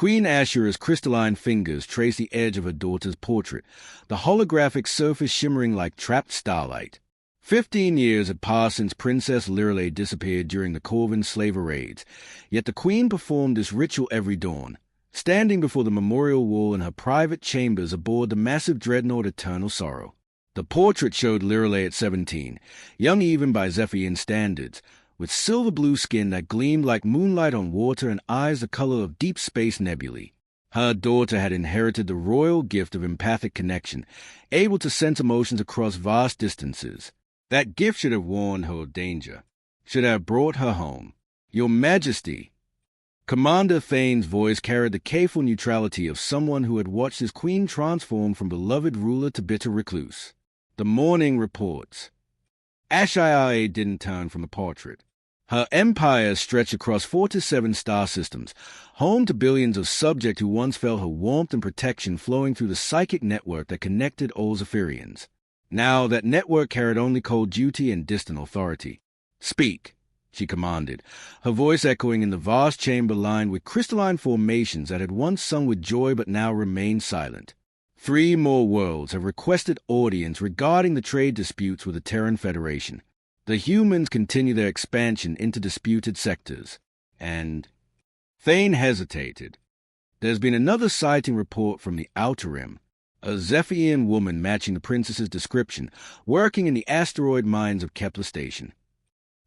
Queen Ashura's crystalline fingers traced the edge of her daughter's portrait, the holographic surface shimmering like trapped starlight. 15 years had passed since Princess Lyralei disappeared during the Corvan slaver raids, yet the queen performed this ritual every dawn, standing before the memorial wall in her private chambers aboard the massive dreadnought Eternal Sorrow. The portrait showed Lyralei at 17, young even by Zephyrian standards, with silver-blue skin that gleamed like moonlight on water and eyes the color of deep space nebulae. Her daughter had inherited the royal gift of empathic connection, able to sense emotions across vast distances. That gift should have warned her of danger, should have brought her home. "Your Majesty!" Commander Thane's voice carried the careful neutrality of someone who had watched his queen transform from beloved ruler to bitter recluse. The morning reports. HFY didn't turn from the portrait. Her empire stretched across 4 to 7 star systems, home to billions of subjects who once felt her warmth and protection flowing through the psychic network that connected all Zephyrians. Now that network carried only cold duty and distant authority. "Speak," she commanded, her voice echoing in the vast chamber lined with crystalline formations that had once sung with joy but now remained silent. 3 more worlds have requested audience regarding the trade disputes with the Terran Federation. The humans continue their expansion into disputed sectors. And Thane hesitated. There's been another sighting report from the Outer Rim. A Zephyrian woman matching the princess's description, working in the asteroid mines of Kepler Station.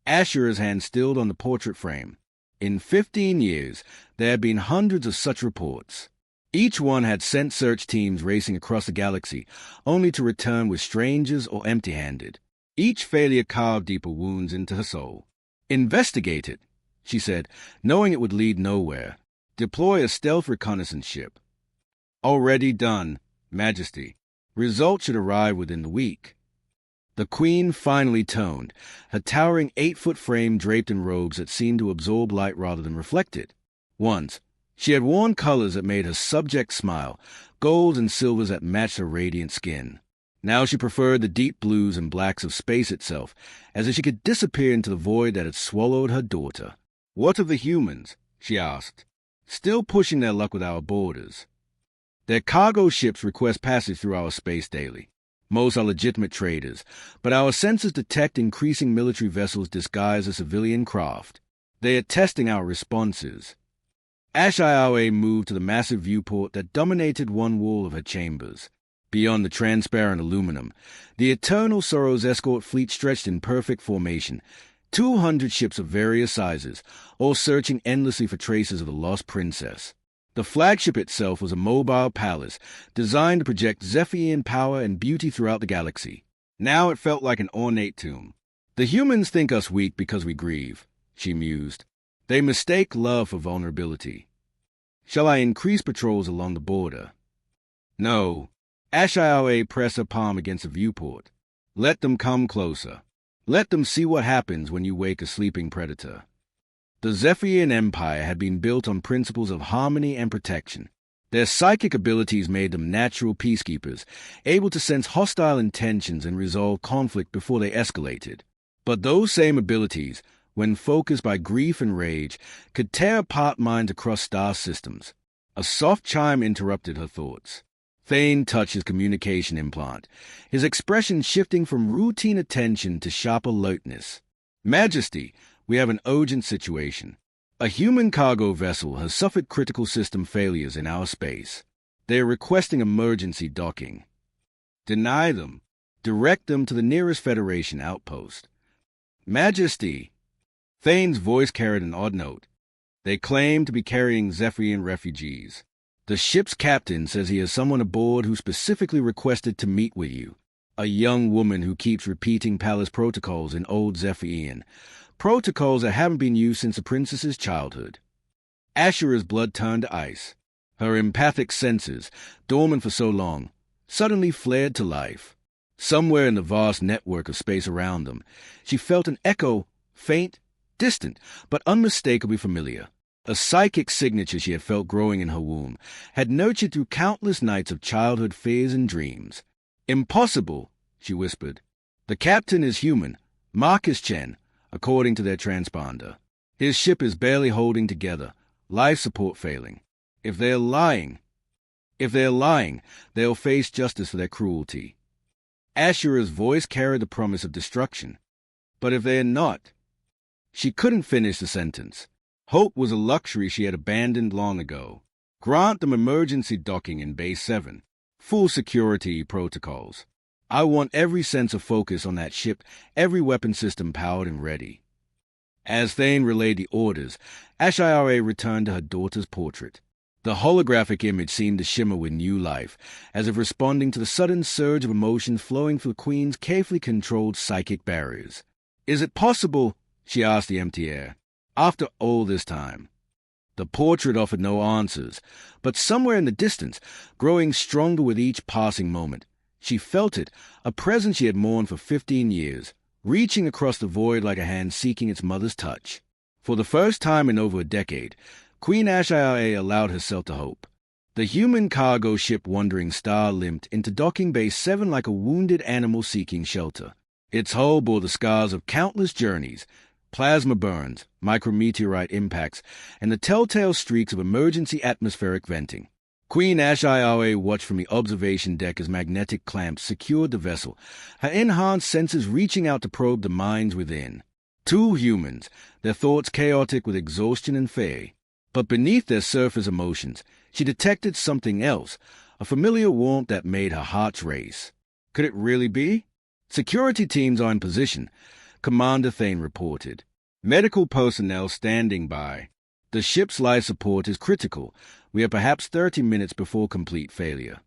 Ashura's hand stilled on the portrait frame. In 15 years, there had been hundreds of such reports. Each one had sent search teams racing across the galaxy, only to return with strangers or empty-handed. Each failure carved deeper wounds into her soul. "Investigate it," she said, knowing it would lead nowhere. "Deploy a stealth reconnaissance ship." "Already done, Majesty. Results should arrive within the week." The queen finally toned, her towering 8-foot frame draped in robes that seemed to absorb light rather than reflect it. Once, she had worn colors that made her subjects smile, golds and silvers that matched her radiant skin. Now she preferred the deep blues and blacks of space itself, as if she could disappear into the void that had swallowed her daughter. "What of the humans?" she asked. "Still pushing their luck with our borders. Their cargo ships request passage through our space daily. Most are legitimate traders, but our sensors detect increasing military vessels disguised as civilian craft. They are testing our responses." HFY moved to the massive viewport that dominated one wall of her chambers. Beyond the transparent aluminum, the Eternal Sorrow's escort fleet stretched in perfect formation, 200 ships of various sizes, all searching endlessly for traces of the lost princess. The flagship itself was a mobile palace, designed to project Zephyrian power and beauty throughout the galaxy. Now it felt like an ornate tomb. "The humans think us weak because we grieve," she mused. "They mistake love for vulnerability. Shall I increase patrols along the border?" "No." HFY pressed her palm against the viewport. "Let them come closer. Let them see what happens when you wake a sleeping predator." The Zephyrian Empire had been built on principles of harmony and protection. Their psychic abilities made them natural peacekeepers, able to sense hostile intentions and resolve conflict before they escalated. But those same abilities, when focused by grief and rage, could tear apart minds across star systems. A soft chime interrupted her thoughts. Thane touched his communication implant, his expression shifting from routine attention to sharp alertness. "Majesty, we have an urgent situation. A human cargo vessel has suffered critical system failures in our space. They are requesting emergency docking." "Deny them. Direct them to the nearest Federation outpost." "Majesty." Thane's voice carried an odd note. "They claim to be carrying Zephyrian refugees. The ship's captain says he has someone aboard who specifically requested to meet with you. A young woman who keeps repeating palace protocols in Old Zephyrian. Protocols that haven't been used since the princess's childhood." Ashura's blood turned to ice. Her empathic senses, dormant for so long, suddenly flared to life. Somewhere in the vast network of space around them, she felt an echo, faint, distant, but unmistakably familiar. A psychic signature she had felt growing in her womb, had nurtured through countless nights of childhood fears and dreams. "Impossible," she whispered. "The captain is human, Marcus Chen, according to their transponder. His ship is barely holding together, life support failing. If they're lying, they'll face justice for their cruelty. Ashura's voice carried the promise of destruction. But if they're not... She couldn't finish the sentence. Hope was a luxury she had abandoned long ago. Grant them emergency docking in Base 7. Full security protocols. I want every sense of focus on that ship, every weapon system powered and ready. As Thane relayed the orders, HFY returned to her daughter's portrait. The holographic image seemed to shimmer with new life, as if responding to the sudden surge of emotion flowing through the Queen's carefully controlled psychic barriers. "Is it possible," she asked the empty air, "after all this time?" The portrait offered no answers, but somewhere in the distance, growing stronger with each passing moment, she felt it, a presence she had mourned for 15 years, reaching across the void like a hand seeking its mother's touch. For the first time in over a decade, Queen HFY allowed herself to hope. The human cargo ship Wandering Star limped into docking Base 7 like a wounded animal seeking shelter. Its hull bore the scars of countless journeys, plasma burns, micrometeorite impacts, and the telltale streaks of emergency atmospheric venting. Queen HFY watched from the observation deck as magnetic clamps secured the vessel, her enhanced senses reaching out to probe the minds within. Two humans, their thoughts chaotic with exhaustion and fear. But beneath their surface emotions, she detected something else, a familiar warmth that made her heart race. Could it really be? "Security teams are in position," Commander Thane reported. "Medical personnel standing by. The ship's life support is critical. We are perhaps 30 minutes before complete failure."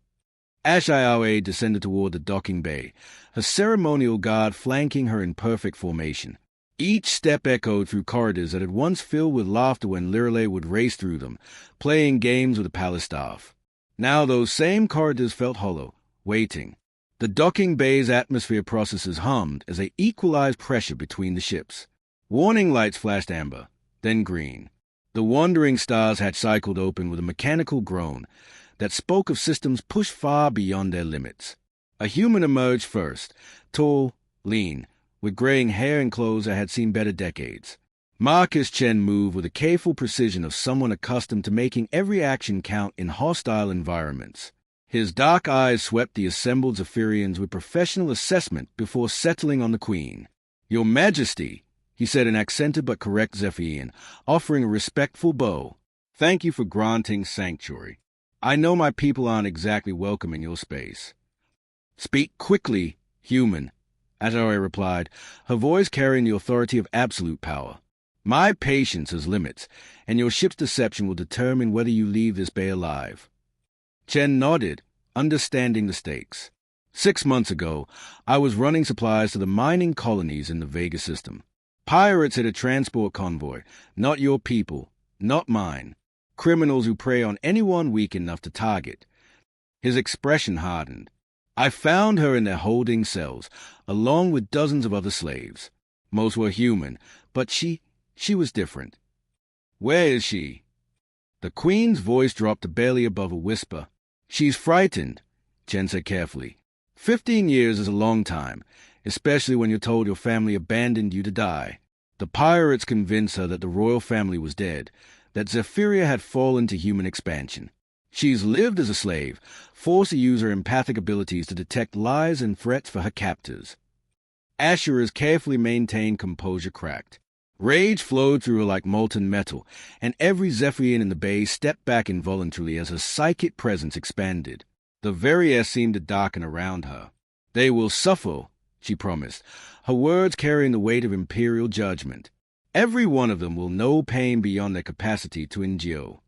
HFY descended toward the docking bay, her ceremonial guard flanking her in perfect formation. Each step echoed through corridors that had once filled with laughter when Lyralei would race through them, playing games with the palace staff. Now those same corridors felt hollow, waiting. The docking bay's atmosphere processors hummed as they equalized pressure between the ships. Warning lights flashed amber, then green. The Wandering Stars had cycled open with a mechanical groan that spoke of systems pushed far beyond their limits. A human emerged first, tall, lean, with graying hair and clothes that had seen better decades. Marcus Chen moved with the careful precision of someone accustomed to making every action count in hostile environments. His dark eyes swept the assembled Zephyrians with professional assessment before settling on the Queen. "Your Majesty," he said in accented but correct Zephyrian, offering a respectful bow. "Thank you for granting sanctuary. I know my people aren't exactly welcome in your space." "Speak quickly, human," HFY replied, her voice carrying the authority of absolute power. "My patience has limits, and your ship's deception will determine whether you leave this bay alive." Chen nodded, understanding the stakes. 6 months ago, I was running supplies to the mining colonies in the Vega system. Pirates hit a transport convoy, not your people, not mine. Criminals who prey on anyone weak enough to target. His expression hardened. I found her in their holding cells, along with dozens of other slaves. Most were human, but she was different. "Where is she?" The Queen's voice dropped to barely above a whisper. "She's frightened," Chen said carefully. 15 years is a long time, especially when you're told your family abandoned you to die. The pirates convinced her that the royal family was dead, that Zephyria had fallen to human expansion. She's lived as a slave, forced to use her empathic abilities to detect lies and threats for her captors. Ashura's carefully maintained composure cracked. Rage flowed through her like molten metal, and every Zephyrian in the bay stepped back involuntarily as her psychic presence expanded. The very air seemed to darken around her. "They will suffer," she promised, her words carrying the weight of imperial judgment. "Every one of them will know pain beyond their capacity to endure."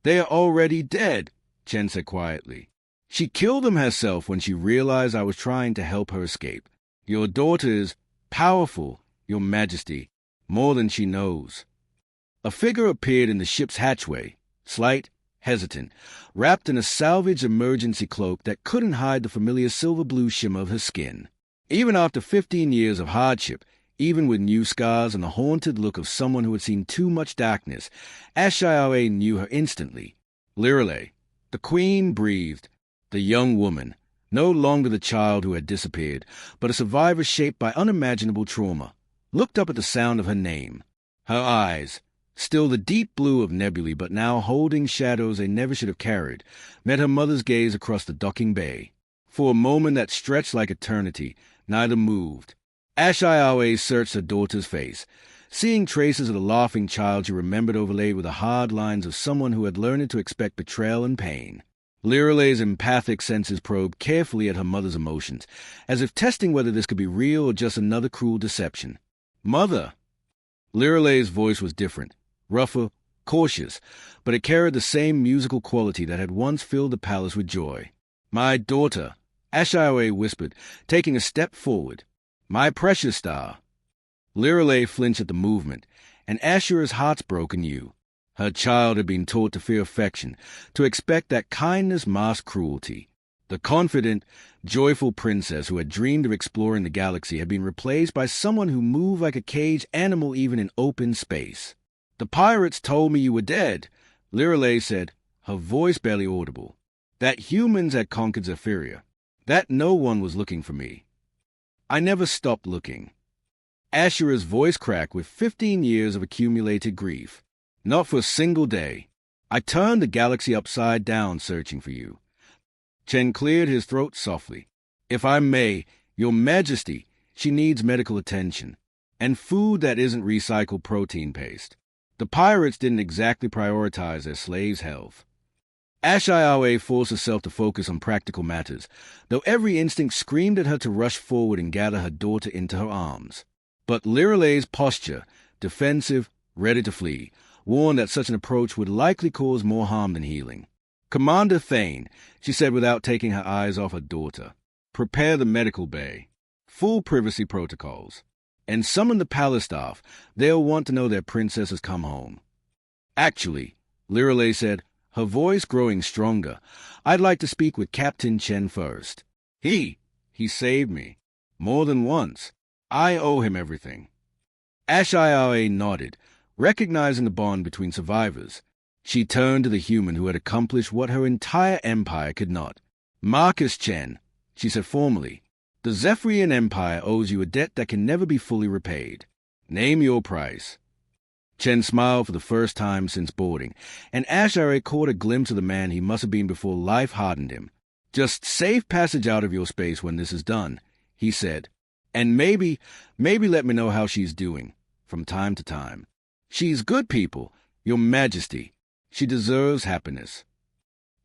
"They are already dead," Chen said quietly. "She killed them herself when she realized I was trying to help her escape. Your daughter is powerful, Your Majesty, more than she knows." A figure appeared in the ship's hatchway, slight, hesitant, wrapped in a salvaged emergency cloak that couldn't hide the familiar silver-blue shimmer of her skin. Even after 15 years of hardship, even with new scars and the haunted look of someone who had seen too much darkness, HFY knew her instantly. Lyralei. The Queen breathed. The young woman, no longer the child who had disappeared, but a survivor shaped by unimaginable trauma, looked up at the sound of her name. Her eyes, Still the deep blue of nebulae, but now holding shadows they never should have carried, met her mother's gaze across the docking bay. For a moment that stretched like eternity, neither moved. HFY searched her daughter's face, seeing traces of the laughing child she remembered overlaid with the hard lines of someone who had learned to expect betrayal and pain. Lyralei's empathic senses probed carefully at her mother's emotions, as if testing whether this could be real or just another cruel deception. "Mother!" Lyralei's voice was different, rougher, cautious, but it carried the same musical quality that had once filled the palace with joy. "My daughter," HFY whispered, taking a step forward. "My precious star." Lyralei flinched at the movement, and Ashura's hearts broke anew. Her child had been taught to fear affection, to expect that kindness masked cruelty. The confident, joyful princess who had dreamed of exploring the galaxy had been replaced by someone who moved like a caged animal even in open space. "The pirates told me you were dead," Lyralei said, her voice barely audible. "That humans had conquered Zephyria. That no one was looking for me. I never stopped looking." Ashura's voice cracked with 15 years of accumulated grief. "Not for a single day. I turned the galaxy upside down searching for you." Chen cleared his throat softly. "If I may, Your Majesty, she needs medical attention. And food that isn't recycled protein paste. The pirates didn't exactly prioritize their slaves' health." HFY forced herself to focus on practical matters, though every instinct screamed at her to rush forward and gather her daughter into her arms. But Lyralei's posture, defensive, ready to flee, warned that such an approach would likely cause more harm than healing. "Commander Thane," she said without taking her eyes off her daughter, "prepare the medical bay. Full privacy protocols. And summon the palace staff. They'll want to know their princess has come home." "Actually," Lyralei said, her voice growing stronger, "I'd like to speak with Captain Chen first. He saved me. More than once. I owe him everything." HFY nodded, recognizing the bond between survivors. She turned to the human who had accomplished what her entire empire could not. "Marcus Chen," she said formally, "the Zephyrian Empire owes you a debt that can never be fully repaid. Name your price." Chen smiled for the first time since boarding, and HFY caught a glimpse of the man he must have been before life hardened him. "Just safe passage out of your space when this is done," he said. "And maybe let me know how she's doing, from time to time. She's good people, Your Majesty. She deserves happiness."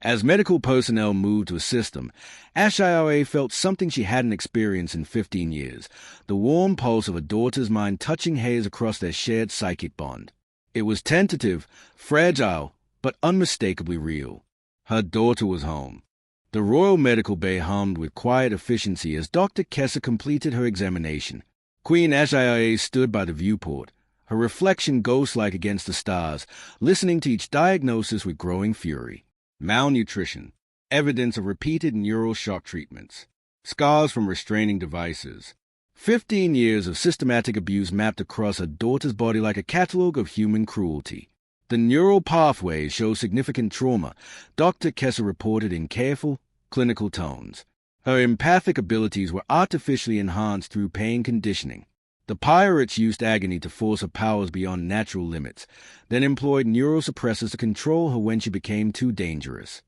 As medical personnel moved to assist them, HFY felt something she hadn't experienced in 15 years, the warm pulse of a daughter's mind touching hers across their shared psychic bond. It was tentative, fragile, but unmistakably real. Her daughter was home. The Royal Medical Bay hummed with quiet efficiency as Dr. Kessa completed her examination. Queen HFY stood by the viewport, her reflection ghost-like against the stars, listening to each diagnosis with growing fury. Malnutrition, evidence of repeated neural shock treatments, scars from restraining devices. 15 years of systematic abuse mapped across her daughter's body like a catalogue of human cruelty. The neural pathways show significant trauma, Dr. Kessa reported in careful, clinical tones. Her empathic abilities were artificially enhanced through pain conditioning. The pirates used agony to force her powers beyond natural limits, then employed neurosuppressors to control her when she became too dangerous.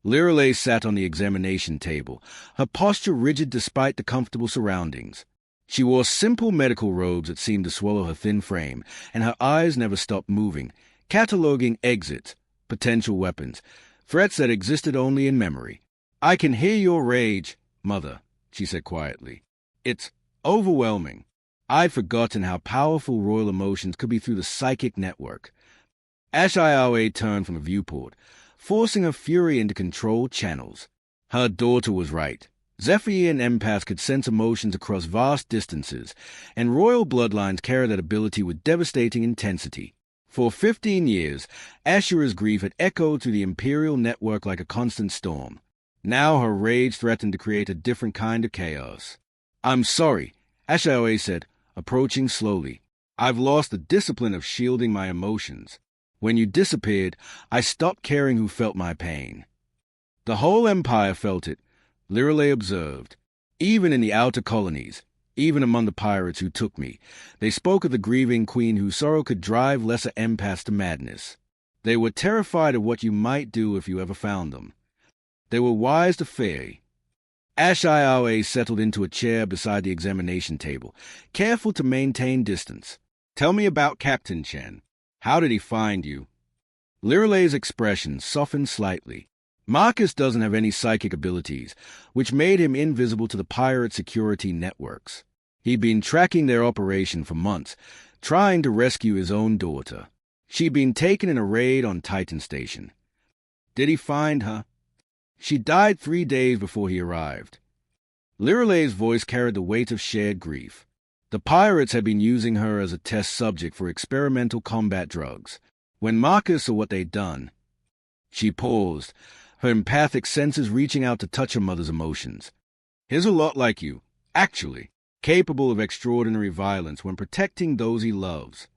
Lyralei sat on the examination table, her posture rigid despite the comfortable surroundings. She wore simple medical robes that seemed to swallow her thin frame, and her eyes never stopped moving, cataloging exits, potential weapons, threats that existed only in memory. "I can hear your rage, Mother," she said quietly. "It's overwhelming. I'd forgotten how powerful royal emotions could be through the psychic network." HFY turned from the viewport, forcing her fury into controlled channels. Her daughter was right. Zephyrian empaths could sense emotions across vast distances, and royal bloodlines carry that ability with devastating intensity. For 15 years, Ashura's grief had echoed through the imperial network like a constant storm. Now her rage threatened to create a different kind of chaos. "I'm sorry," HFY said, approaching slowly. "I've lost the discipline of shielding my emotions. When you disappeared, I stopped caring who felt my pain." "The whole empire felt it," Lyralei observed. "Even in the outer colonies, Even among the pirates who took me, they spoke of the grieving queen whose sorrow could drive lesser empaths to madness. They were terrified of what you might do if you ever found them. They were wise to fear. HFY settled into a chair beside the examination table, careful to maintain distance. "Tell me about Captain Chen. How did he find you?" Lyralei's expression softened slightly. Marcus doesn't have any psychic abilities, which made him invisible to the pirate security networks. He'd been tracking their operation for months, trying to rescue his own daughter. She'd been taken in a raid on Titan Station. Did he find her? She died 3 days before he arrived. Lyralei's voice carried the weight of shared grief. The pirates had been using her as a test subject for experimental combat drugs. When Marcus saw what they'd done, she paused, her empathic senses reaching out to touch her mother's emotions. "He's a lot like you, actually, capable of extraordinary violence when protecting those he loves."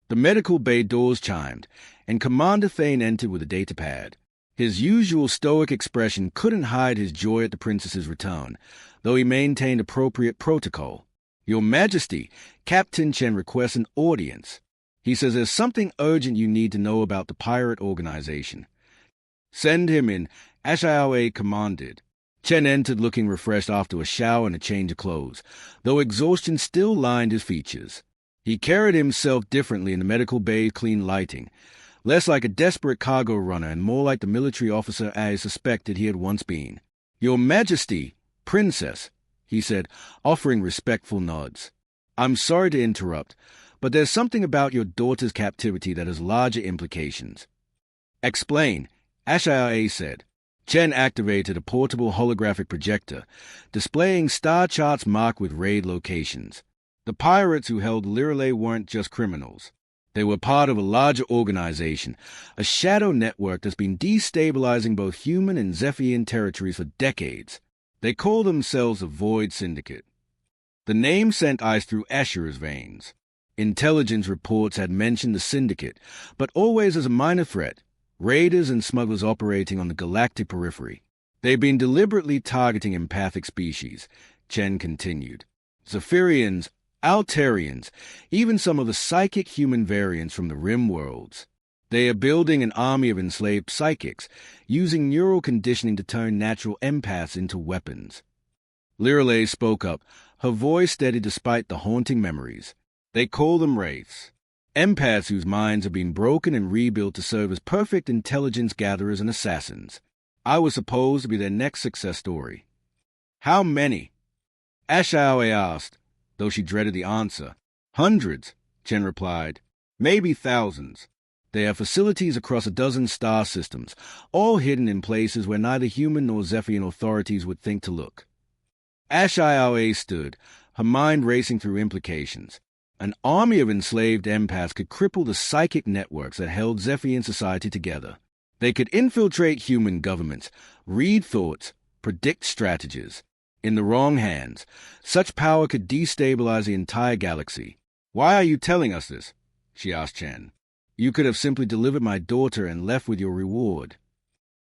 The medical bay doors chimed, and Commander Thane entered with a datapad. His usual stoic expression couldn't hide his joy at the princess's return, though he maintained appropriate protocol. "Your Majesty, Captain Chen requests an audience. He says there's something urgent you need to know about the pirate organization." "Send him in," HFY commanded. Chen entered looking refreshed after a shower and a change of clothes, though exhaustion still lined his features. He carried himself differently in the medical bay's clean lighting, less like a desperate cargo runner and more like the military officer I suspected he had once been. "Your Majesty, Princess," he said, offering respectful nods. "I'm sorry to interrupt, but there's something about your daughter's captivity that has larger implications." "Explain," HFY said. Chen activated a portable holographic projector, displaying star charts marked with raid locations. The pirates who held Lyralei weren't just criminals. They were part of a larger organization, a shadow network that's been destabilizing both human and Zephyrian territories for decades. They call themselves the Void Syndicate. The name sent ice through Asher's veins. Intelligence reports had mentioned the Syndicate, but always as a minor threat, raiders and smugglers operating on the Galactic periphery. They've been deliberately targeting empathic species, Chen continued. Zephyrians, Altarians, even some of the psychic human variants from the Rim worlds. They are building an army of enslaved psychics, using neural conditioning to turn natural empaths into weapons. Lyralei spoke up, her voice steady despite the haunting memories. "They call them wraiths. Empaths whose minds have been broken and rebuilt to serve as perfect intelligence gatherers and assassins. I was supposed to be their next success story." "How many?" HFY asked, though she dreaded the answer. "Hundreds," Chen replied. "Maybe thousands. They have facilities across a dozen star systems, all hidden in places where neither human nor Zephyrian authorities would think to look." HFY stood, her mind racing through implications. An army of enslaved empaths could cripple the psychic networks that held Zephyrian society together. They could infiltrate human governments, read thoughts, predict strategies. In the wrong hands, such power could destabilize the entire galaxy. "Why are you telling us this?" she asked Chen. "You could have simply delivered my daughter and left with your reward."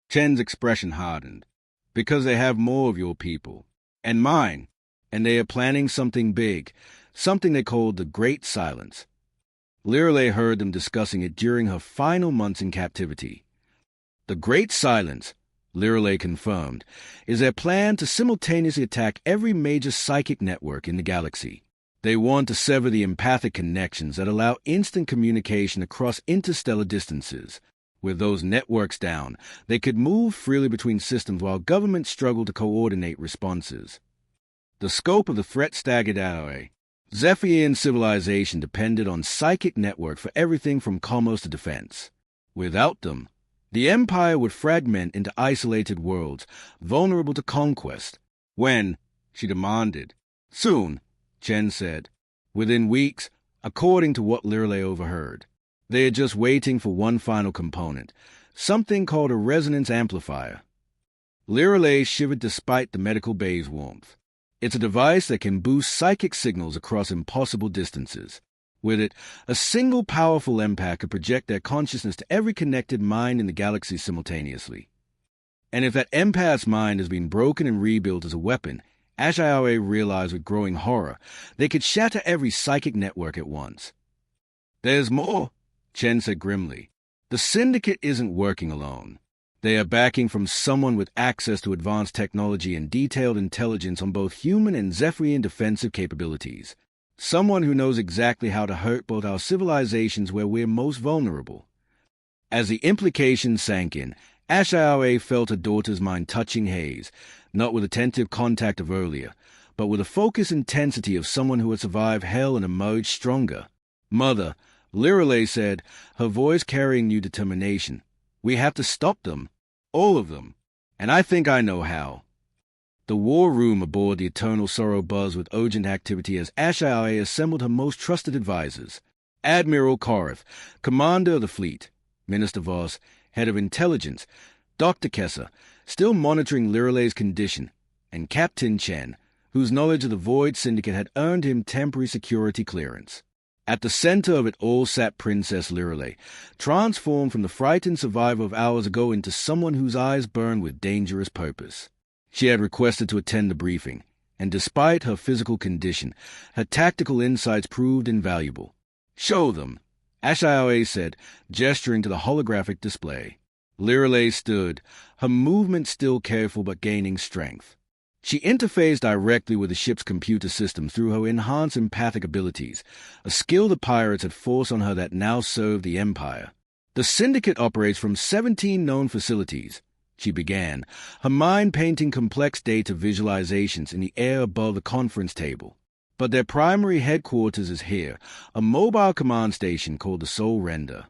Chen's expression hardened. "Because they have more of your people. And mine. And they are planning something big. Something they called the Great Silence." Lyralei heard them discussing it during her final months in captivity. The Great Silence, Lyralei confirmed, is their plan to simultaneously attack every major psychic network in the galaxy. They want to sever the empathic connections that allow instant communication across interstellar distances. With those networks down, they could move freely between systems while governments struggle to coordinate responses. The scope of the threat staggered out. Zephyrian civilization depended on psychic network for everything from commerce to defense. Without them, the Empire would fragment into isolated worlds, vulnerable to conquest. "When?" she demanded. "Soon," Chen said. "Within weeks, according to what Lyralei overheard. They are just waiting for one final component, something called a resonance amplifier." Lyralei shivered despite the medical bay's warmth. It's a device that can boost psychic signals across impossible distances. With it, a single powerful empath could project their consciousness to every connected mind in the galaxy simultaneously. And if that empath's mind has been broken and rebuilt as a weapon, HFY realized with growing horror they could shatter every psychic network at once. "There's more," Chen said grimly. "The Syndicate isn't working alone. They are backing from someone with access to advanced technology and detailed intelligence on both human and Zephyrian defensive capabilities. Someone who knows exactly how to hurt both our civilizations where we're most vulnerable." As the implications sank in, HFY felt her daughter's mind touching haze, not with attentive contact of earlier, but with the focused intensity of someone who had survived hell and emerged stronger. "Mother," Lyralei said, her voice carrying new determination, "we have to stop them. All of them. And I think I know how." The war room aboard the Eternal Sorrow buzzed with urgent activity as HFY assembled her most trusted advisors. Admiral Korath, commander of the fleet; Minister Voss, head of intelligence; Dr. Kessler, still monitoring Lyralei's condition; and Captain Chen, whose knowledge of the Void Syndicate had earned him temporary security clearance. At the center of it all sat Princess Lyralei, transformed from the frightened survivor of hours ago into someone whose eyes burned with dangerous purpose. She had requested to attend the briefing, and despite her physical condition, her tactical insights proved invaluable. "Show them," HFY said, gesturing to the holographic display. Lyralei stood, her movement still careful but gaining strength. She interfaced directly with the ship's computer system through her enhanced empathic abilities, a skill the pirates had forced on her that now served the Empire. "The Syndicate operates from 17 known facilities," she began, her mind painting complex data visualizations in the air above the conference table. "But their primary headquarters is here, a mobile command station called the Soul Render."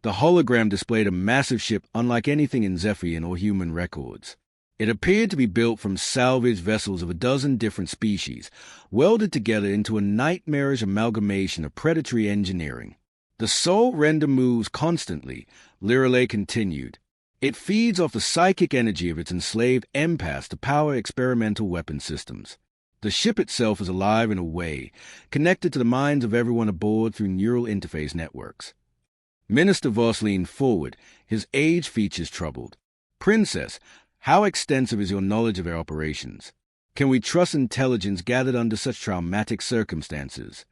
The hologram displayed a massive ship unlike anything in Zephyrian or human records. It appeared to be built from salvaged vessels of a dozen different species, welded together into a nightmarish amalgamation of predatory engineering. "The Soul Render moves constantly," Lyralei continued. "It feeds off the psychic energy of its enslaved empaths to power experimental weapon systems. The ship itself is alive in a way, connected to the minds of everyone aboard through neural interface networks." Minister Voss leaned forward, his aged features troubled. "Princess, how extensive is your knowledge of their operations? Can we trust intelligence gathered under such traumatic circumstances?"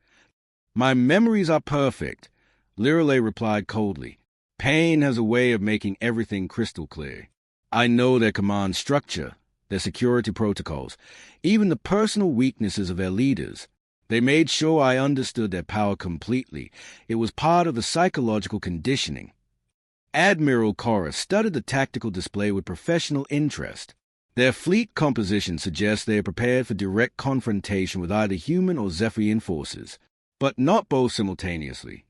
"My memories are perfect," Lyralei replied coldly. "Pain has a way of making everything crystal clear. I know their command structure, their security protocols, even the personal weaknesses of their leaders. They made sure I understood their power completely. It was part of the psychological conditioning." Admiral Korath studied the tactical display with professional interest. "Their fleet composition suggests they are prepared for direct confrontation with either human or Zephyrian forces, but not both simultaneously."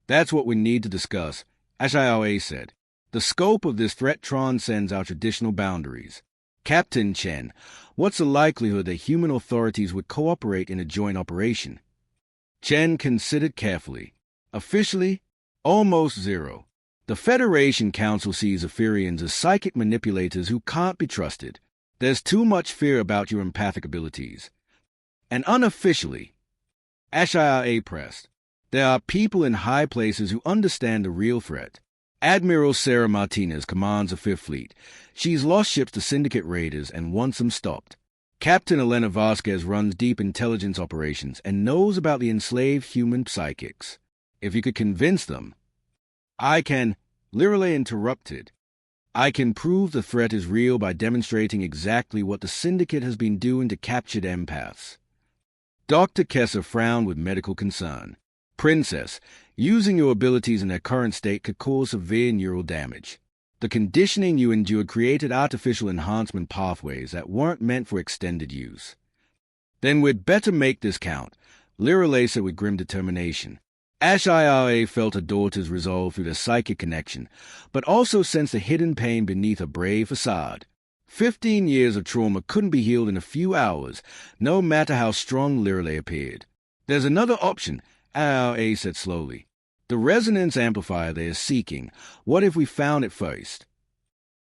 "That's what we need to discuss," HFY said. "The scope of this threat transcends our traditional boundaries. Captain Chen, what's the likelihood that human authorities would cooperate in a joint operation?" Chen considered carefully. "Officially, almost zero. The Federation Council sees Zephyrians as psychic manipulators who can't be trusted. There's too much fear about your empathic abilities. And unofficially," HFY pressed, "there are people in high places who understand the real threat. Admiral Sarah Martinez commands the Fifth Fleet. She's lost ships to Syndicate raiders and wants them stopped. Captain Elena Vasquez runs deep intelligence operations and knows about the enslaved human psychics. If you could convince them—" "I can," Lyralei interrupted. "I can prove the threat is real by demonstrating exactly what the Syndicate has been doing to captured empaths." Dr. Kessler frowned with medical concern. "Princess, using your abilities in their current state could cause severe neural damage. The conditioning you endured created artificial enhancement pathways that weren't meant for extended use." "Then we'd better make this count," Lyralei said with grim determination. HFY felt her daughter's resolve through their psychic connection, but also sensed the hidden pain beneath her brave facade. 15 years of trauma couldn't be healed in a few hours, no matter how strong Lyralei appeared. "There's another option," HFY said slowly. "The resonance amplifier they are seeking. What if we found it first?"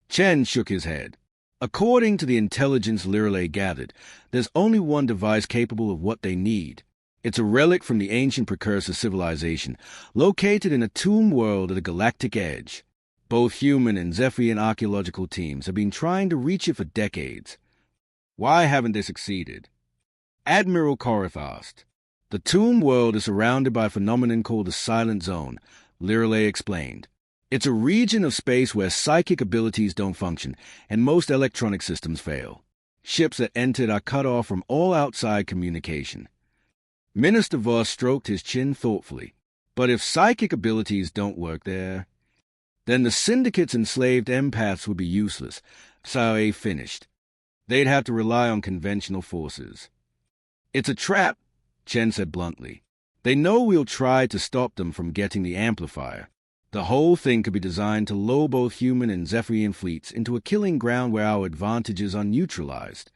Chen shook his head. "According to the intelligence Lyralei gathered, there's only one device capable of what they need. It's a relic from the ancient precursor civilization, located in a tomb world at the Galactic edge. Both human and Zephyrian archaeological teams have been trying to reach it for decades." Why haven't they succeeded? Admiral Korath asked. The tomb world is surrounded by a phenomenon called the Silent Zone, Lyralei explained. It's a region of space where psychic abilities don't function, and most electronic systems fail. Ships that entered are cut off from all outside communication. Minister Voss stroked his chin thoughtfully. But if psychic abilities don't work there, then the Syndicate's enslaved empaths would be useless, Sae finished. They'd have to rely on conventional forces. It's a trap, Chen said bluntly. They know we'll try to stop them from getting the amplifier. The whole thing could be designed to lull both human and Zephyrian fleets into a killing ground where our advantages are neutralized.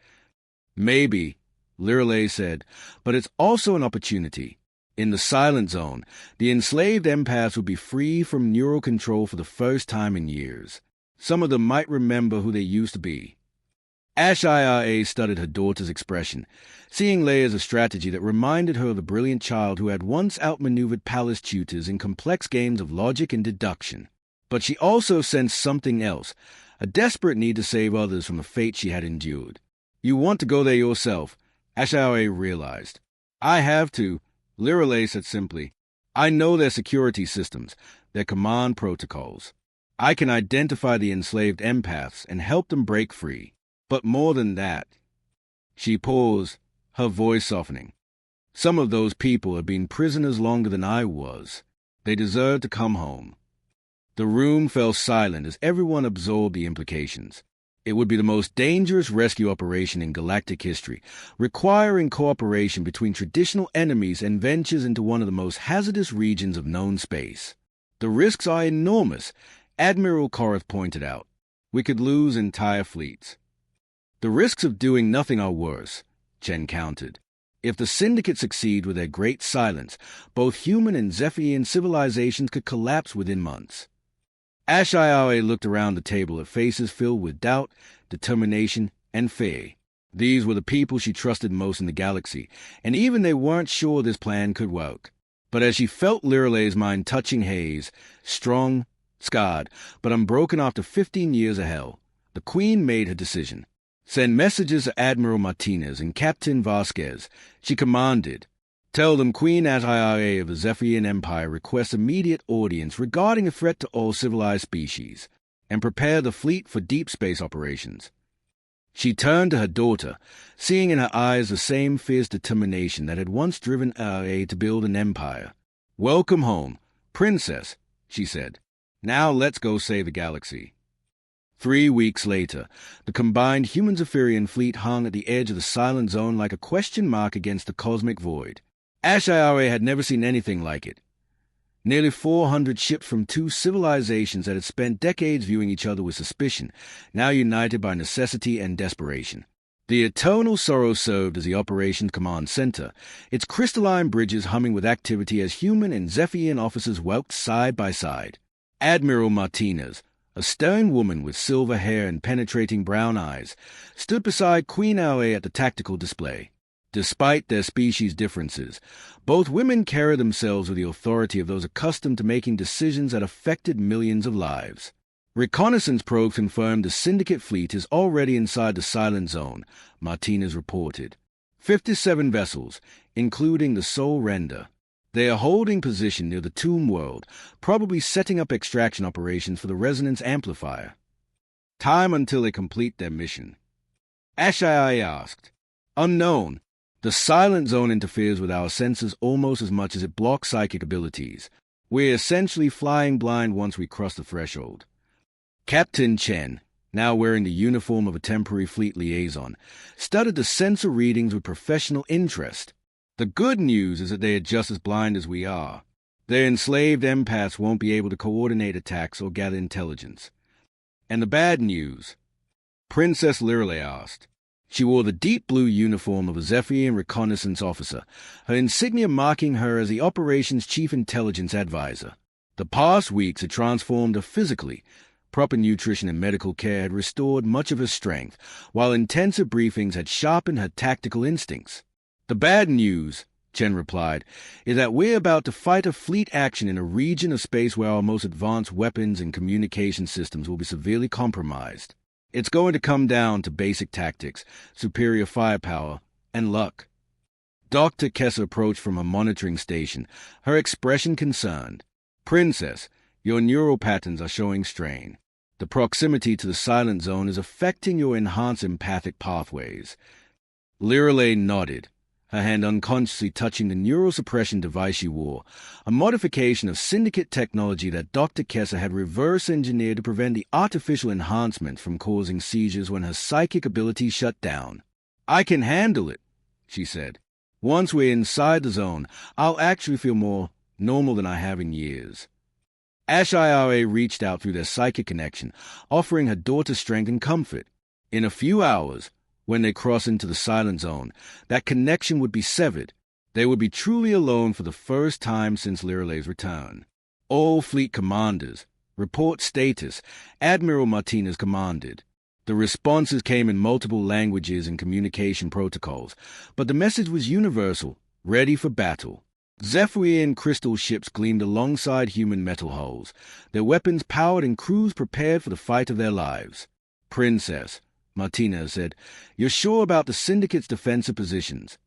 Maybe, Lyralei said, but it's also an opportunity. In the Silent Zone, the enslaved empaths would be free from neural control for the first time in years. Some of them might remember who they used to be. HFY studied her daughter's expression, seeing Leia as a strategy that reminded her of the brilliant child who had once outmaneuvered palace tutors in complex games of logic and deduction. But she also sensed something else, a desperate need to save others from the fate she had endured. You want to go there yourself, HFY realized. I have to, Lyralei said simply. I know their security systems, their command protocols. I can identify the enslaved empaths and help them break free. But more than that. She paused, her voice softening. Some of those people have been prisoners longer than I was. They deserve to come home. The room fell silent as everyone absorbed the implications. It would be the most dangerous rescue operation in galactic history, requiring cooperation between traditional enemies and ventures into one of the most hazardous regions of known space. The risks are enormous, Admiral Korath pointed out. We could lose entire fleets. The risks of doing nothing are worse, Chen countered. If the Syndicate succeed with their great silence, both human and Zephyrian civilizations could collapse within months. HFY looked around the table at faces filled with doubt, determination, and fear. These were the people she trusted most in the galaxy, and even they weren't sure this plan could work. But as she felt Lyralei's mind touching haze, strong, scarred, but unbroken after 15 years of hell, the Queen made her decision. Send messages to Admiral Martinez and Captain Vasquez, she commanded. Tell them Queen HFY of the Zephyrian Empire requests immediate audience regarding a threat to all civilized species, and prepare the fleet for deep space operations. She turned to her daughter, seeing in her eyes the same fierce determination that had once driven HFY to build an empire. Welcome home, Princess, she said. Now let's go save the galaxy. 3 weeks later, the combined human-Zephyrian fleet hung at the edge of the Silent Zone like a question mark against the cosmic void. HFY had never seen anything like it. Nearly 400 ships from two civilizations that had spent decades viewing each other with suspicion, now united by necessity and desperation. The Eternal Sorrow served as the operations command center, its crystalline bridges humming with activity as human and Zephyrian officers worked side by side. Admiral Martinez, a stern woman with silver hair and penetrating brown eyes, stood beside Queen HFY at the tactical display. Despite their species differences, both women carried themselves with the authority of those accustomed to making decisions that affected millions of lives. Reconnaissance probes confirmed the Syndicate fleet is already inside the Silent Zone, Martinez reported. 57 vessels, including the Soul Render. They are holding position near the Tomb World, probably setting up extraction operations for the Resonance Amplifier. Time until they complete their mission. HFY asked. Unknown. The Silent Zone interferes with our senses almost as much as it blocks psychic abilities. We're essentially flying blind once we cross the threshold. Captain Chen, now wearing the uniform of a temporary fleet liaison, studied the sensor readings with professional interest. The good news is that they are just as blind as we are. Their enslaved empaths won't be able to coordinate attacks or gather intelligence. And the bad news? Princess Lyralei asked. She wore the deep blue uniform of a Zephyrian reconnaissance officer, her insignia marking her as the operations chief intelligence advisor. The past weeks had transformed her physically. Proper nutrition and medical care had restored much of her strength, while intensive briefings had sharpened her tactical instincts. The bad news, Chen replied, is that we're about to fight a fleet action in a region of space where our most advanced weapons and communication systems will be severely compromised. It's going to come down to basic tactics, superior firepower, and luck. Dr. Kessa approached from her monitoring station, her expression concerned. Princess, your neural patterns are showing strain. The proximity to the silent zone is affecting your enhanced empathic pathways. Lyralei nodded, her hand unconsciously touching the neural suppression device she wore, a modification of syndicate technology that Dr. Kessa had reverse-engineered to prevent the artificial enhancement from causing seizures when her psychic abilities shut down. I can handle it, she said. Once we're inside the zone, I'll actually feel more normal than I have in years. HFY reached out through their psychic connection, offering her daughter strength and comfort. In a few hours, when they cross into the silent zone, that connection would be severed. They would be truly alone for the first time since Lyralei's return. All fleet commanders, report status, Admiral Martinez commanded. The responses came in multiple languages and communication protocols, but the message was universal, ready for battle. Zephyrian crystal ships gleamed alongside human metal hulls, their weapons powered and crews prepared for the fight of their lives. Princess, Martinez said, you're sure about the Syndicate's defensive positions?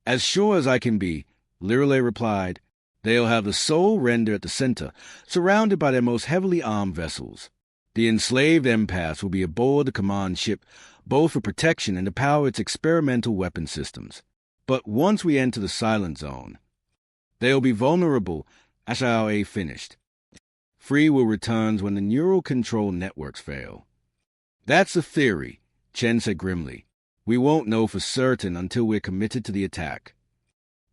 As sure as I can be, Lyralei replied. They'll have the sole render at the center, surrounded by their most heavily armed vessels. The enslaved empaths will be aboard the command ship, both for protection and to power its experimental weapon systems. But once we enter the silent zone, they'll be vulnerable, HFY finished. Free will returns when the neural control networks fail. That's a theory, Chen said grimly. We won't know for certain until we're committed to the attack.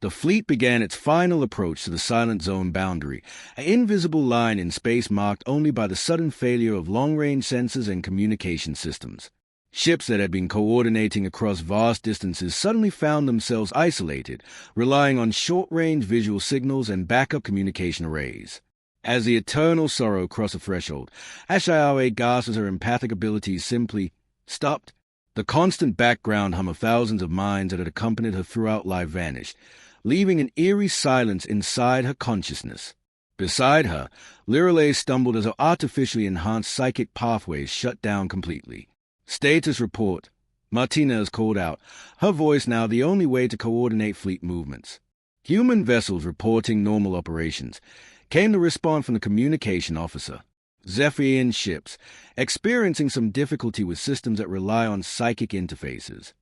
The fleet began its final approach to the silent zone boundary, an invisible line in space marked only by the sudden failure of long-range sensors and communication systems. Ships that had been coordinating across vast distances suddenly found themselves isolated, relying on short-range visual signals and backup communication arrays. As the eternal sorrow crossed the threshold, HFY gasped as her empathic abilities simply stopped. The constant background hum of thousands of minds that had accompanied her throughout life vanished, leaving an eerie silence inside her consciousness. Beside her, Lyralei stumbled as her artificially enhanced psychic pathways shut down completely. Status report, Martinez called out, her voice now the only way to coordinate fleet movements. Human vessels reporting normal operations. Came the response from the communication officer. Zephyrian ships, experiencing some difficulty with systems that rely on psychic interfaces.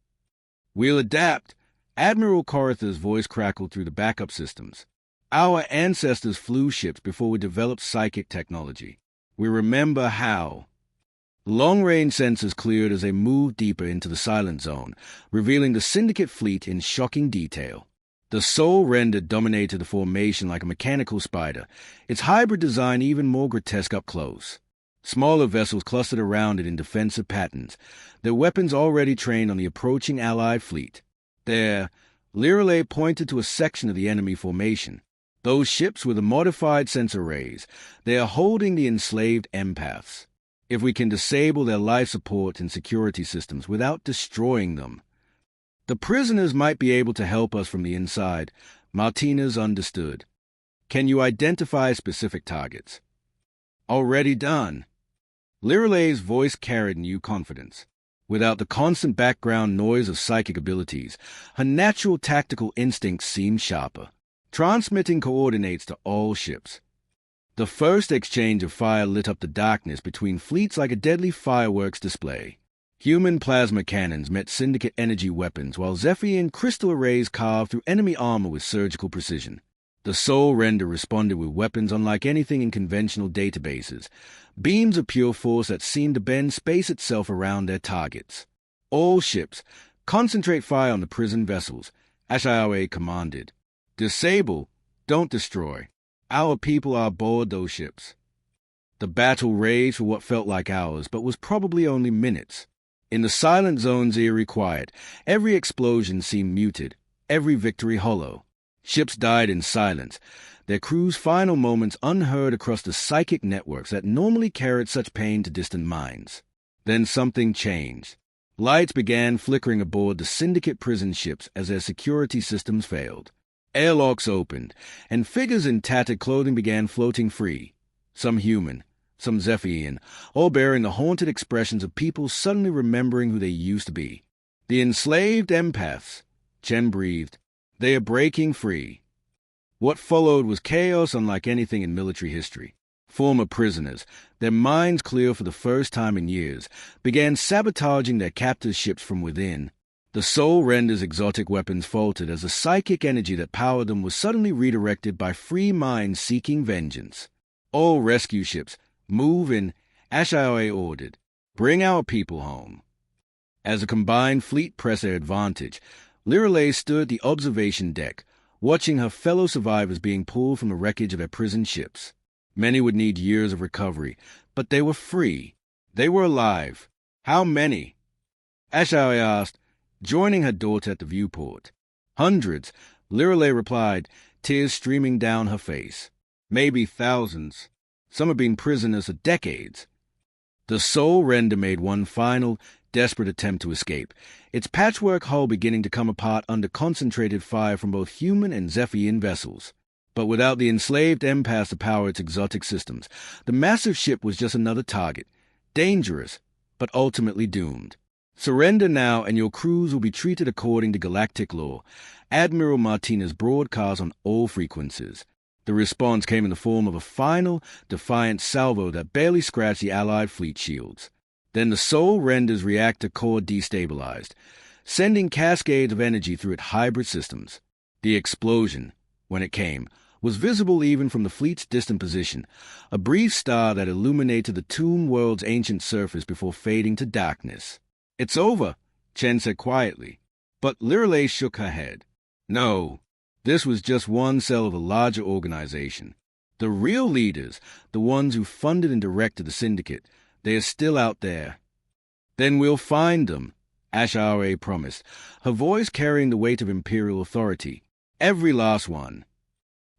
We'll adapt. Admiral Koritha's voice crackled through the backup systems. Our ancestors flew ships before we developed psychic technology. We remember how. Long-range sensors cleared as they moved deeper into the silent zone, revealing the Syndicate fleet in shocking detail. The sole render dominated the formation like a mechanical spider, its hybrid design even more grotesque up close. Smaller vessels clustered around it in defensive patterns, their weapons already trained on the approaching Allied fleet. There, Lyralei pointed to a section of the enemy formation. Those ships were the modified sensor arrays. They are holding the enslaved empaths. If we can disable their life support and security systems without destroying them, the prisoners might be able to help us from the inside. Martinez understood. Can you identify specific targets? Already done. Lyralei's voice carried new confidence. Without the constant background noise of psychic abilities, her natural tactical instincts seemed sharper, transmitting coordinates to all ships. The first exchange of fire lit up the darkness between fleets like a deadly fireworks display. Human plasma cannons met Syndicate energy weapons, while Zephyrian crystal arrays carved through enemy armor with surgical precision. The Soul Render responded with weapons unlike anything in conventional databases, beams of pure force that seemed to bend space itself around their targets. All ships, concentrate fire on the prison vessels, HFY commanded. Disable, don't destroy. Our people are aboard those ships. The battle raged for what felt like hours, but was probably only minutes. In the silent zone's eerie quiet, every explosion seemed muted, every victory hollow. Ships died in silence, their crews' final moments unheard across the psychic networks that normally carried such pain to distant minds. Then something changed. Lights began flickering aboard the Syndicate prison ships as their security systems failed. Airlocks opened, and figures in tattered clothing began floating free. Some human, some Zephyrian, all bearing the haunted expressions of people suddenly remembering who they used to be. The enslaved empaths, Chen breathed. They are breaking free. What followed was chaos unlike anything in military history. Former prisoners, their minds clear for the first time in years, began sabotaging their captors' ships from within. The Soul Render's exotic weapons faltered as the psychic energy that powered them was suddenly redirected by free minds seeking vengeance. All rescue ships, move in, HFY ordered. Bring our people home. As a combined fleet pressed their advantage, Lyralei stood at the observation deck, watching her fellow survivors being pulled from the wreckage of their prison ships. Many would need years of recovery, but they were free. They were alive. How many? HFY asked, joining her daughter at the viewport. Hundreds, Lyralei replied, tears streaming down her face. Maybe thousands. Some have been prisoners for decades. The Soul Render made one final, desperate attempt to escape, its patchwork hull beginning to come apart under concentrated fire from both human and Zephyrian vessels. But without the enslaved empaths to power its exotic systems, the massive ship was just another target, dangerous, but ultimately doomed. Surrender now and your crews will be treated according to Galactic law, Admiral Martinez broadcast on all frequencies. The response came in the form of a final, defiant salvo that barely scratched the Allied fleet shields. Then the Soul Render's reactor core destabilized, sending cascades of energy through its hybrid systems. The explosion, when it came, was visible even from the fleet's distant position, a brief star that illuminated the tomb world's ancient surface before fading to darkness. "It's over," Chen said quietly. But Lyralei shook her head. No, this was just one cell of a larger organization. The real leaders, the ones who funded and directed the syndicate, they are still out there. Then we'll find them, HFY promised, her voice carrying the weight of imperial authority. Every last one.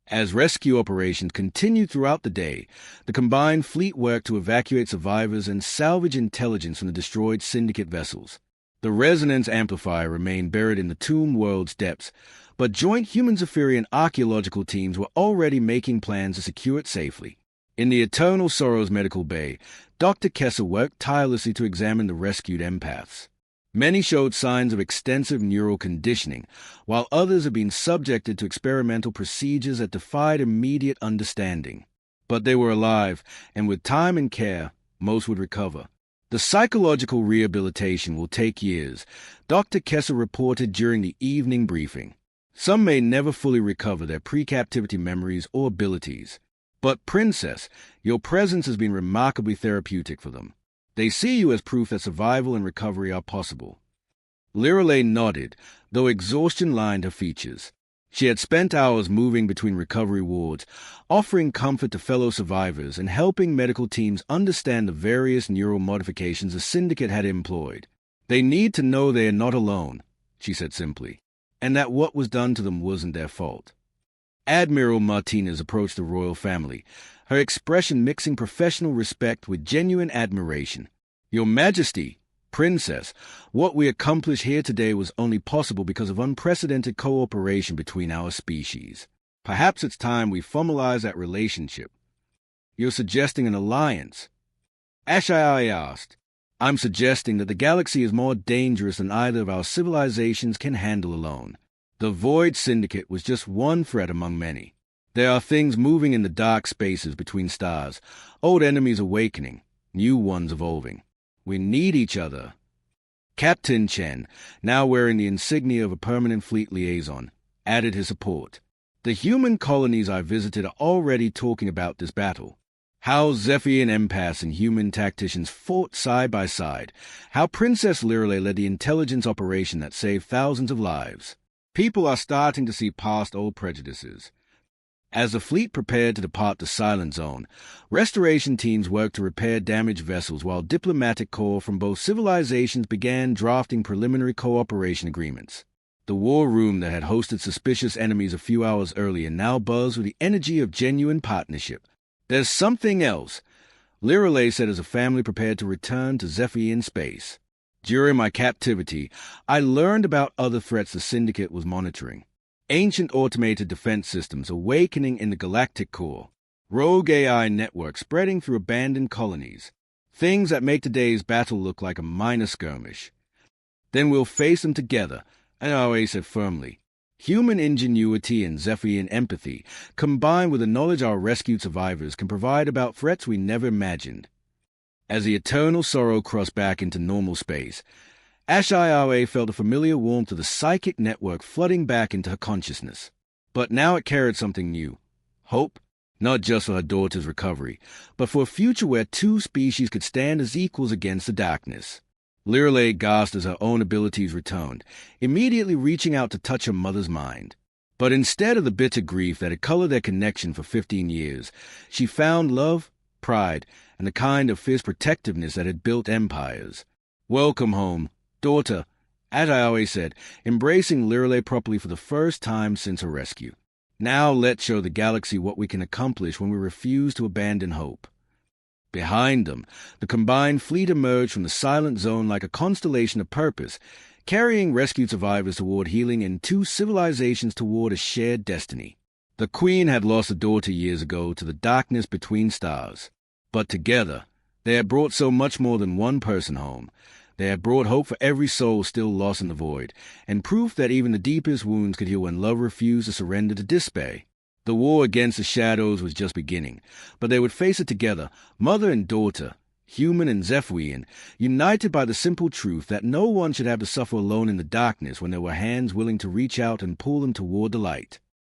As rescue operations continued throughout the day, the combined fleet worked to evacuate survivors and salvage intelligence from the destroyed syndicate vessels. The resonance amplifier remained buried in the tomb world's depths, but joint human-Zephyrian archaeological teams were already making plans to secure it safely. In the Eternal Sorrows Medical Bay, Dr. Kessler worked tirelessly to examine the rescued empaths. Many showed signs of extensive neural conditioning, while others had been subjected to experimental procedures that defied immediate understanding. But they were alive, and with time and care, most would recover. The psychological rehabilitation will take years, Dr. Kessler reported during the evening briefing. Some may never fully recover their pre-captivity memories or abilities. But, Princess, your presence has been remarkably therapeutic for them. They see you as proof that survival and recovery are possible. Lyralei nodded, though exhaustion lined her features. She had spent hours moving between recovery wards, offering comfort to fellow survivors and helping medical teams understand the various neural modifications the syndicate had employed. They need to know they are not alone, she said simply, and that what was done to them wasn't their fault. Admiral Martinez approached the royal family, her expression mixing professional respect with genuine admiration. Your Majesty, Princess, what we accomplished here today was only possible because of unprecedented cooperation between our species. Perhaps it's time we formalize that relationship. You're suggesting an alliance? HFY asked. I'm suggesting that the galaxy is more dangerous than either of our civilizations can handle alone. The Void Syndicate was just one threat among many. There are things moving in the dark spaces between stars, old enemies awakening, new ones evolving. We need each other. Captain Chen, now wearing the insignia of a permanent fleet liaison, added his support. The human colonies I visited are already talking about this battle. How Zephyrian empaths and human tacticians fought side by side. How Princess Lyralei led the intelligence operation that saved thousands of lives. People are starting to see past old prejudices. As the fleet prepared to depart the Silent Zone, restoration teams worked to repair damaged vessels while diplomatic corps from both civilizations began drafting preliminary cooperation agreements. The war room that had hosted suspicious enemies a few hours earlier now buzzed with the energy of genuine partnership. There's something else, Lyralei said as a family prepared to return to Zephyrian space. During my captivity, I learned about other threats the Syndicate was monitoring. Ancient automated defense systems awakening in the Galactic core. Rogue AI networks spreading through abandoned colonies. Things that make today's battle look like a minor skirmish. Then we'll face them together, Aoi said firmly. Human ingenuity and Zephyrian empathy, combined with the knowledge our rescued survivors can provide about threats we never imagined. As the eternal sorrow crossed back into normal space, Aoi felt a familiar warmth of the psychic network flooding back into her consciousness. But now it carried something new. Hope, not just for her daughter's recovery, but for a future where two species could stand as equals against the darkness. Lyralei gasped as her own abilities returned, immediately reaching out to touch her mother's mind. But instead of the bitter grief that had colored their connection for 15 years, she found love, pride, and the kind of fierce protectiveness that had built empires. "Welcome home, daughter," Aoi said, embracing Lyralei properly for the first time since her rescue. "Now let's show the galaxy what we can accomplish when we refuse to abandon hope." Behind them, the combined fleet emerged from the silent zone like a constellation of purpose, carrying rescued survivors toward healing and two civilizations toward a shared destiny. The Queen had lost a daughter years ago to the darkness between stars. But together, they had brought so much more than one person home. They had brought hope for every soul still lost in the void, and proof that even the deepest wounds could heal when love refused to surrender to despair. The war against the shadows was just beginning, but they would face it together, mother and daughter, human and Zephyrian, united by the simple truth that no one should have to suffer alone in the darkness when there were hands willing to reach out and pull them toward the light.